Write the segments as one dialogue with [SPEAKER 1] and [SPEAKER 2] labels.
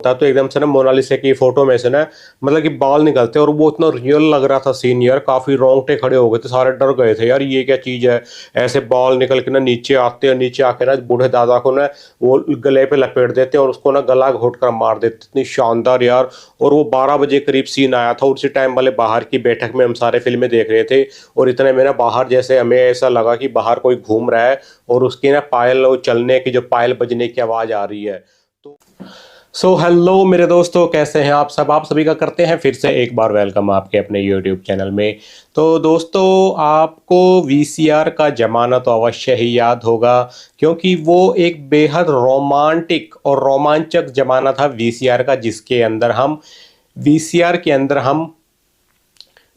[SPEAKER 1] निकलता तो एकदम से ना मोनालिसा की फ़ोटो में से ना मतलब कि बाल निकलते और वो इतना रियल लग रहा था सीन यार, काफ़ी रोंगटे खड़े हो गए थे, सारे डर गए थे यार ये क्या चीज़ है? ऐसे बाल निकल के ना नीचे आते और नीचे आके ना बूढ़े दादा को ना वो गले पे लपेट देते और उसको ना गला घोट कर मार देते। इतनी शानदार यार। और वो 12 बजे करीब सीन आया था, उसी टाइम वाले बाहर की बैठक में हम सारे फ़िल्में देख रहे थे और इतने में ना बाहर जैसे हमें ऐसा लगा कि बाहर कोई घूम रहा है और उसकी ना पायल वो चलने की जो पायल बजने की आवाज़ आ रही है। तो हेलो मेरे दोस्तों, कैसे हैं आप सब? आप सभी का करते हैं फिर से एक बार वेलकम आपके अपने यूट्यूब चैनल में। तो दोस्तों, आपको वीसीआर का ज़माना तो अवश्य ही याद होगा, क्योंकि वो एक बेहद रोमांटिक और रोमांचक ज़माना था वीसीआर का, जिसके अंदर हम वीसीआर के अंदर हम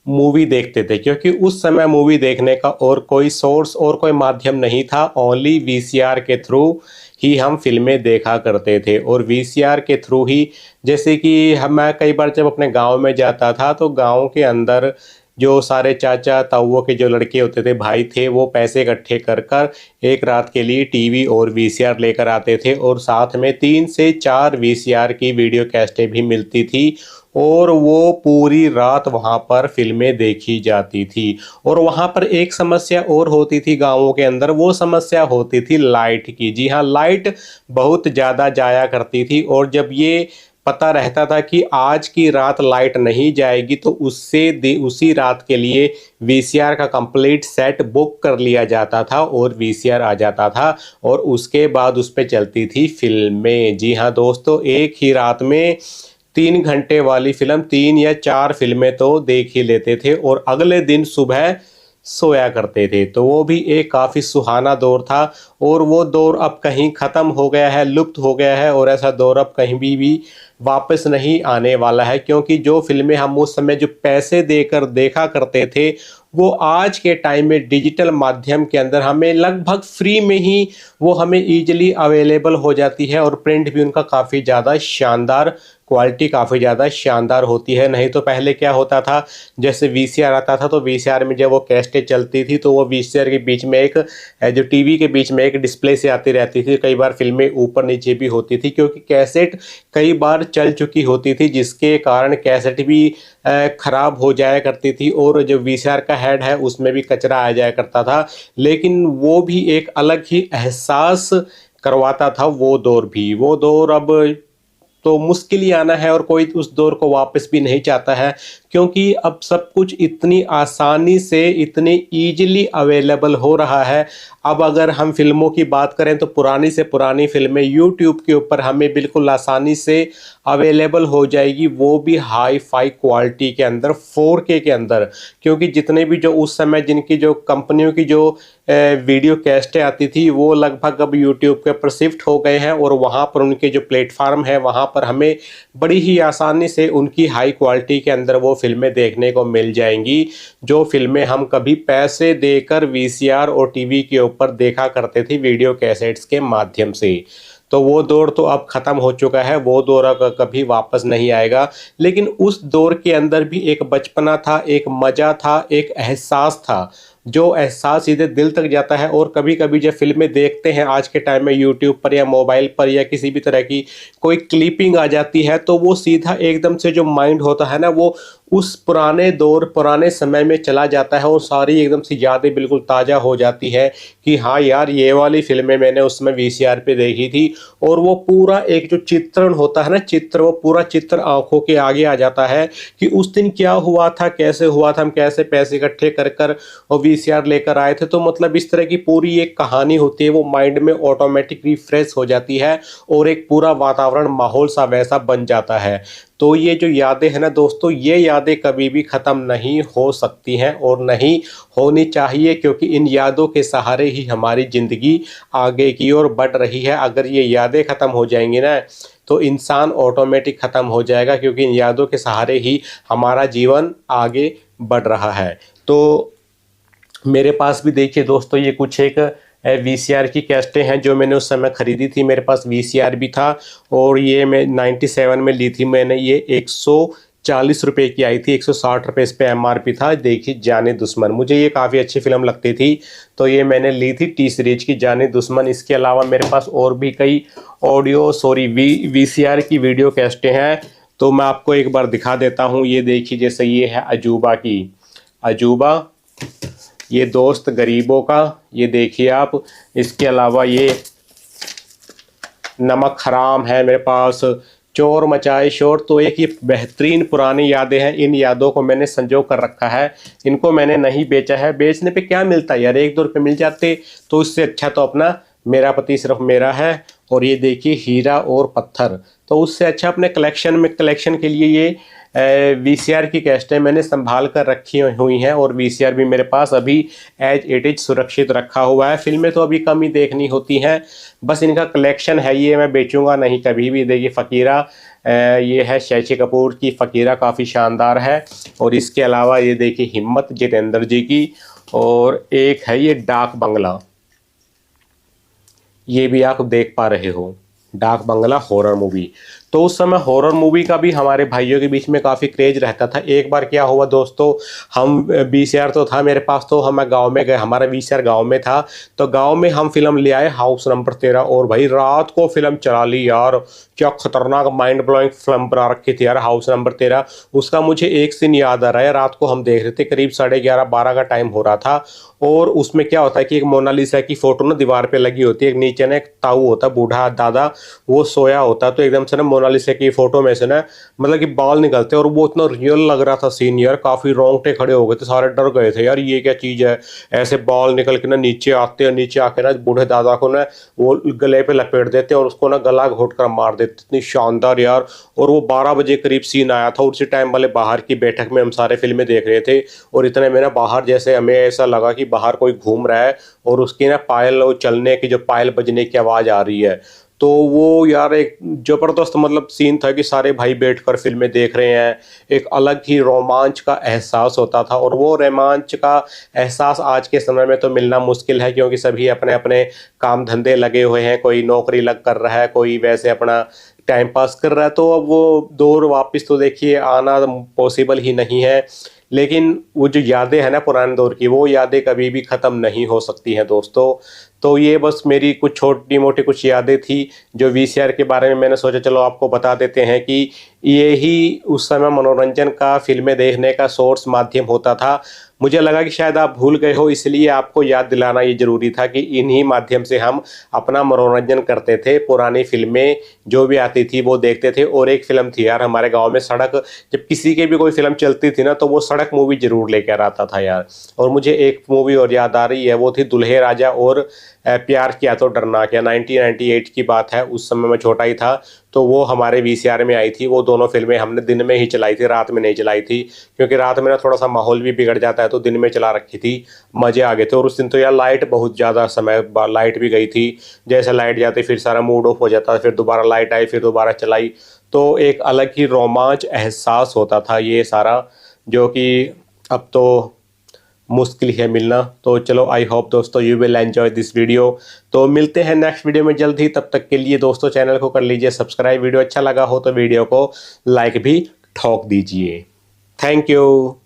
[SPEAKER 1] मूवी देखते थे, क्योंकि उस समय मूवी देखने का और कोई सोर्स और कोई माध्यम नहीं था। ओनली वीसीआर के थ्रू ही हम फिल्में देखा करते थे और वीसीआर के थ्रू ही, जैसे कि मैं कई बार जब अपने गांव में जाता था तो गांव के अंदर जो सारे चाचा ताऊओं के जो लड़के होते थे, भाई थे, वो पैसे इकट्ठे कर कर एक रात के लिए टीवी और वीसीआर लेकर आते थे और साथ में 3 से 4 वीसीआर की वीडियो कैसेटें भी मिलती थी और वो पूरी रात वहाँ पर फिल्में देखी जाती थी। और वहाँ पर एक समस्या और होती थी गाँवों के अंदर, वो समस्या होती थी लाइट की। जी हाँ, लाइट बहुत ज़्यादा जाया करती थी और जब ये पता रहता था कि आज की रात लाइट नहीं जाएगी तो उसी रात के लिए वीसीआर का कंप्लीट सेट बुक कर लिया जाता था और वीसीआर आ जाता था और उसके बाद उस पे चलती थी फिल्में। जी हाँ दोस्तों, एक ही रात में 3 घंटे वाली फिल्म 3 या 4 फिल्में तो देख ही लेते थे और अगले दिन सुबह सोया करते थे। तो वो भी एक काफ़ी सुहाना दौर था और वो दौर अब कहीं ख़त्म हो गया है, लुप्त हो गया है और ऐसा दौर अब कहीं भी वापस नहीं आने वाला है, क्योंकि जो फिल्में हम उस समय जो पैसे देकर देखा करते थे वो आज के टाइम में डिजिटल माध्यम के अंदर हमें लगभग फ्री में ही वो हमें ईजिली अवेलेबल हो जाती है और प्रिंट भी उनका काफ़ी ज़्यादा शानदार, क्वालिटी काफ़ी ज़्यादा शानदार होती है। नहीं तो पहले क्या होता था, जैसे वीसीआर आता था तो वीसीआर में जब वो कैसेटें चलती थी तो वो वीसीआर के बीच में एक जो टीवी के बीच में एक डिस्प्ले से आती रहती थी। कई बार फिल्में ऊपर नीचे भी होती थी, क्योंकि कैसेट कई बार चल चुकी होती थी जिसके कारण कैसेट भी ख़राब हो जाया करती थी और जो वीसीआर का हेड है उसमें भी कचरा आ जाया करता था। लेकिन वो भी एक अलग ही एहसास करवाता था वो दौर भी। वो दौर अब तो मुश्किल ही आना है और कोई उस दौर को वापस भी नहीं चाहता है, क्योंकि अब सब कुछ इतनी आसानी से, इतनी ईजिली अवेलेबल हो रहा है। अब अगर हम फिल्मों की बात करें तो पुरानी से पुरानी फिल्में यूट्यूब के ऊपर हमें बिल्कुल आसानी से अवेलेबल हो जाएगी, वो भी हाई फाई क्वालिटी के अंदर, 4K के अंदर। क्योंकि जितने भी जो उस समय जिनकी जो कंपनियों की जो वीडियो कैसेटें आती थी वो लगभग अब यूट्यूब के ऊपर शिफ्ट हो गए हैं और वहाँ पर उनके जो प्लेटफार्म है वहाँ पर हमें बड़ी ही आसानी से उनकी हाई क्वालिटी के अंदर वो फिल्में देखने को मिल जाएंगी, जो फिल्में हम कभी पैसे देकर वीसीआर और टीवी के ऊपर देखा करते थे वीडियो कैसेट्स के माध्यम से। तो वो दौर तो अब ख़त्म हो चुका है, वो दौर अब कभी वापस नहीं आएगा। लेकिन उस दौर के अंदर भी एक बचपना था, एक मज़ा था, एक एहसास था, जो एहसास सीधे दिल तक जाता है। और कभी कभी जब फिल्में देखते हैं आज के टाइम में यूट्यूब पर या मोबाइल पर या किसी भी तरह की कोई क्लिपिंग आ जाती है तो वो सीधा एकदम से जो माइंड होता है ना वो उस पुराने दौर, पुराने समय में चला जाता है और सारी एकदम से यादें बिल्कुल ताज़ा हो जाती है कि हाँ यार, ये वाली फिल्में मैंने उस समय वीसीआर पे देखी थी। और वो पूरा एक जो चित्रण होता है ना, चित्र, वो पूरा चित्र आंखों के आगे आ जाता है कि उस दिन क्या हुआ था, कैसे हुआ था, हम कैसे पैसे इकट्ठे कर कर और वीसीआर लेकर आए थे। तो मतलब इस तरह की पूरी एक कहानी होती है, वो माइंड में ऑटोमेटिक रिफ्रेश हो जाती है और एक पूरा वातावरण, माहौल सा वैसा बन जाता है। तो ये जो यादें हैं ना दोस्तों, ये यादें कभी भी ख़त्म नहीं हो सकती हैं और नहीं होनी चाहिए, क्योंकि इन यादों के सहारे ही हमारी ज़िंदगी आगे की ओर बढ़ रही है। अगर ये यादें ख़त्म हो जाएंगी ना तो इंसान ऑटोमेटिक ख़त्म हो जाएगा, क्योंकि इन यादों के सहारे ही हमारा जीवन आगे बढ़ रहा है। तो मेरे पास भी देखिए दोस्तों, ये कुछ एक वीसीआर की कैसेटें हैं जो मैंने उस समय ख़रीदी थी। मेरे पास वीसीआर भी था और ये मैं 97 में ली थी मैंने। ये ₹40 की आई थी, ₹160 इस पे MRP था। देखिए जाने दुश्मन, मुझे ये काफ़ी अच्छी फ़िल्म लगती थी, तो ये मैंने ली थी टी सीरीज की जाने दुश्मन। इसके अलावा मेरे पास और भी कई VCR की वीडियो कैसेटें हैं, तो मैं आपको एक बार दिखा देता हूँ। ये देखिए, जैसे ये है अजूबा की अजूबा, ये दोस्त गरीबों का, ये देखिए आप। इसके अलावा ये नमक हराम है मेरे पास, चोर मचाए शोर। तो एक ये बेहतरीन पुरानी यादें हैं, इन यादों को मैंने संजो कर रखा है, इनको मैंने नहीं बेचा है। बेचने पे क्या मिलता है यार, 1-2 रुपये मिल जाते, तो उससे अच्छा तो अपना मेरा पति सिर्फ मेरा है। और ये देखिए हीरा और पत्थर, तो उससे अच्छा अपने कलेक्शन के लिए ये VCR की कैसेटें मैंने संभाल कर रखी हुई हैं। और VCR भी मेरे पास अभी एज इट इज सुरक्षित रखा हुआ है। फिल्में तो अभी कम ही देखनी होती हैं, बस इनका कलेक्शन है, ये मैं बेचूंगा नहीं कभी भी। देखिए फ़कीरा, ये है शशि कपूर की फ़कीरा, काफ़ी शानदार है। और इसके अलावा ये देखिए हिम्मत जितेंद्र जी की, और एक है ये डाक बंगला, ये भी आप देख पा रहे हो, डाक बंगला हॉरर मूवी। तो उस समय हॉरर मूवी का भी हमारे भाइयों के बीच में काफ़ी क्रेज रहता था। एक बार क्या हुआ दोस्तों, हम VCR तो था मेरे पास, तो हम गांव में गए, हमारा VCR गांव में था, तो गांव में हम फिल्म ले आए हाउस नंबर 13। और भाई रात को फिल्म चला ली यार, क्या खतरनाक माइंड ब्लोइंग फिल्म बना रखी थी यार हाउस नंबर 13। उसका मुझे एक सीन याद आ रहा है, रात को हम देख रहे थे, करीब 11:30-12 का टाइम हो रहा था। और उसमें क्या होता है कि एक मोनालिसा की फोटो ना दीवार पे लगी होती है, एक नीचे ना एक ताऊ होता है, बूढ़ा दादा, वो सोया होता है। तो एकदम से ना मोनालिसा की फोटो में से ना मतलब कि बाल निकलते, और वो इतना रियल लग रहा था सीन यार, काफी रोंगटे खड़े हो गए थे, सारे डर गए थे यार, ये क्या चीज है। ऐसे बाल निकल के ना नीचे आते, और नीचे आके ना बूढ़े दादा को ना वो गले पे लपेट देते और उसको ना गला घोट कर मार देते। इतनी शानदार यार। और वो 12 बजे करीब सीन आया था, उसी टाइम वाले बाहर की बैठक में हम सारे फिल्में देख रहे थे। और इतने में ना बाहर जैसे हमें ऐसा लगा कि बाहर कोई घूम रहा है, और उसकी ना पायल चलने की, जो पायल बजने की आवाज आ रही है। तो वो यार एक जबरदस्त मतलब सीन था कि सारे भाई बैठकर फिल्में देख रहे हैं, एक अलग ही रोमांच का एहसास होता था। और वो रोमांच का एहसास आज के समय में तो मिलना मुश्किल है, क्योंकि सभी अपने अपने काम धंधे लगे हुए हैं, कोई नौकरी लग कर रहा है, कोई वैसे अपना टाइम पास कर रहा है। तो अब वो दौर वापस तो देखिए आना पॉसिबल ही नहीं है। लेकिन वो जो यादें हैं ना पुराने दौर की, वो यादें कभी भी ख़त्म नहीं हो सकती हैं दोस्तों। तो ये बस मेरी कुछ छोटी मोटी कुछ यादें थी जो VCR के बारे में मैंने सोचा चलो आपको बता देते हैं कि ये ही उस समय मनोरंजन का, फिल्में देखने का सोर्स माध्यम होता था। मुझे लगा कि शायद आप भूल गए हो, इसलिए आपको याद दिलाना ये ज़रूरी था कि इन्हीं माध्यम से हम अपना मनोरंजन करते थे। पुरानी फिल्में जो भी आती थी वो देखते थे। और एक फ़िल्म थी यार हमारे गाँव में, सड़क, जब किसी की भी कोई फ़िल्म चलती थी ना, तो वो सड़क मूवी ज़रूर लेकर आता था यार। और मुझे एक मूवी और याद आ रही है, वो थी दुल्हे राजा और प्यार किया तो डरना क्या, 1998 की बात है। उस समय मैं छोटा ही था, तो वो हमारे VCR में आई थी। वो दोनों फिल्में हमने दिन में ही चलाई थी, रात में नहीं चलाई थी, क्योंकि रात में ना थोड़ा सा माहौल भी बिगड़ जाता है, तो दिन में चला रखी थी, मज़े आ गए थे। और उस दिन तो यार लाइट बहुत ज़्यादा समय लाइट भी गई थी, जैसे लाइट जाती फिर सारा मूड ऑफ हो जाता, फिर दोबारा लाइट आई, फिर दोबारा चलाई। तो एक अलग ही रोमांच एहसास होता था ये सारा, जो कि अब तो मुश्किल है मिलना। तो चलो आई होप दोस्तों you will enjoy this video. तो मिलते हैं नेक्स्ट वीडियो में जल्द ही, तब तक के लिए दोस्तों चैनल को कर लीजिए सब्सक्राइब, वीडियो अच्छा लगा हो तो वीडियो को लाइक भी ठोक दीजिए। Thank you.